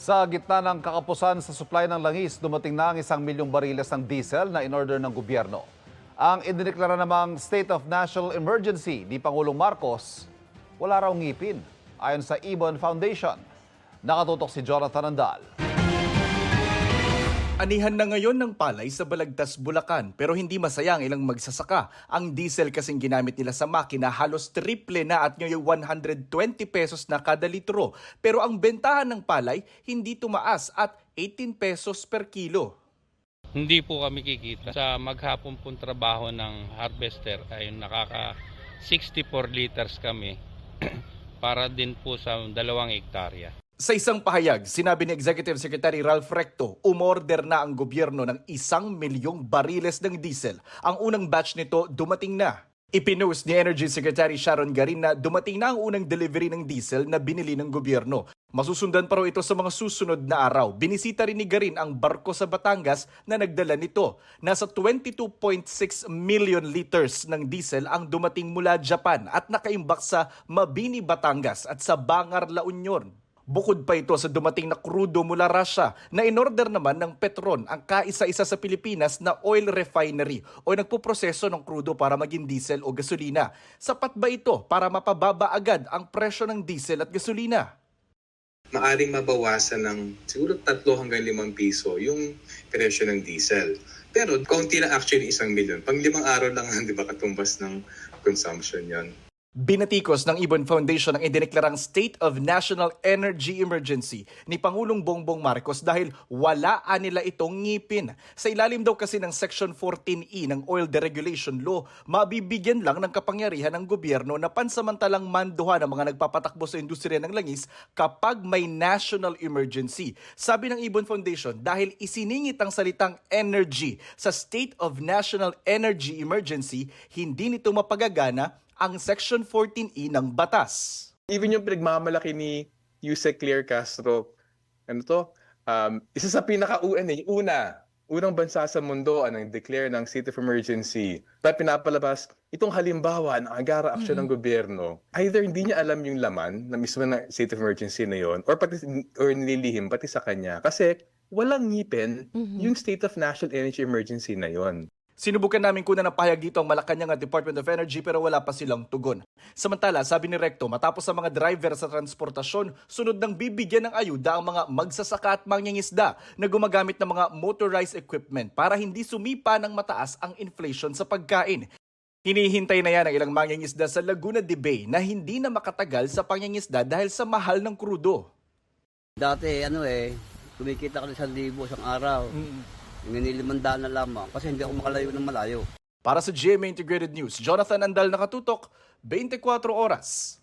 Sa gitna ng kakapusan sa supply ng langis, dumating na ang 1 milyong bariles ng diesel na in-order ng gobyerno. Ang idineklara namang State of National Emergency ni Pangulong Marcos, wala raw ngipin. Ayon sa Ibon Foundation, nakatutok si Jonathan Andal. Anihan na ngayon ng palay sa Balagtas, Bulacan pero hindi masaya ang ilang magsasaka. Ang diesel kasing ginamit nila sa makina halos triple na at ngayon 120 pesos na kada litro. Pero ang bentahan ng palay hindi tumaas at 18 pesos per kilo. Hindi po kami kikita. Sa maghapon pong trabaho ng harvester ay nakaka 64 liters kami para din po sa 2 hektarya. Sa isang pahayag, sinabi ni Executive Secretary Ralph Recto, umorder na ang gobyerno ng 1 milyong bariles ng diesel. Ang unang batch nito dumating na. Ipinost ni Energy Secretary Sharon Garin na dumating na ang unang delivery ng diesel na binili ng gobyerno. Masusundan pa raw ito sa mga susunod na araw. Binisita rin ni Garin ang barko sa Batangas na nagdala nito. Nasa 22.6 million liters ng diesel ang dumating mula Japan at nakaimbak sa Mabini, Batangas at sa Bangar, La Union. Bukod pa ito sa dumating na krudo mula Russia na inorder naman ng Petron, ang kaisa-isa sa Pilipinas na oil refinery o nagpuproseso ng krudo para maging diesel o gasolina. Sapat ba ito para mapababa agad ang presyo ng diesel at gasolina? Maaring mabawasan ng siguro 3 hanggang 5 piso yung presyo ng diesel. Pero kaunti lang actually 1 milyon. Pang 5 araw lang, di ba, katumbas ng consumption yon. Binatikos ng Ibon Foundation ang idineklarang State of National Energy Emergency ni Pangulong Bongbong Marcos dahil wala nila itong ngipin. Sa ilalim daw kasi ng Section 14E ng Oil Deregulation Law, mabibigyan lang ng kapangyarihan ng gobyerno na pansamantalang manduhan ang mga nagpapatakbo sa industriya ng langis kapag may national emergency. Sabi ng Ibon Foundation, dahil isiningit ang salitang energy sa State of National Energy Emergency, hindi nito mapagagana ang Section 14E ng batas. Even yung pinagmamalaki ni Yusek Claire Castro, isa sa pinaka-UN unang bansa sa mundo ang declare ng state of emergency. Dahil pinapalabas itong halimbawa ng agara aksyon ng gobyerno. Either hindi niya alam yung laman na mismo ng state of emergency na yon or nililihim pati sa kanya. Kasi walang ngipin yung state of national energy emergency na yon. Sinubukan namin kunan ng pahayag dito ang Malacanang at Department of Energy pero wala pa silang tugon. Samantala, sabi ni Recto, matapos ang mga driver sa transportasyon, sunod nang bibigyan ng ayuda ang mga magsasaka at mangingisda na gumagamit ng mga motorized equipment para hindi sumipa ng mataas ang inflation sa pagkain. Hinihintay na yan ang ilang mangingisda sa Laguna de Bay na hindi na makatagal sa pangingisda dahil sa mahal ng krudo. Dati kumikita ko ng 1,000 isang araw. Nginilimandahan na lamang kasi hindi ako makalayo ng malayo. Para sa GMA Integrated News, Jonathan Andal, nakatutok, 24 oras.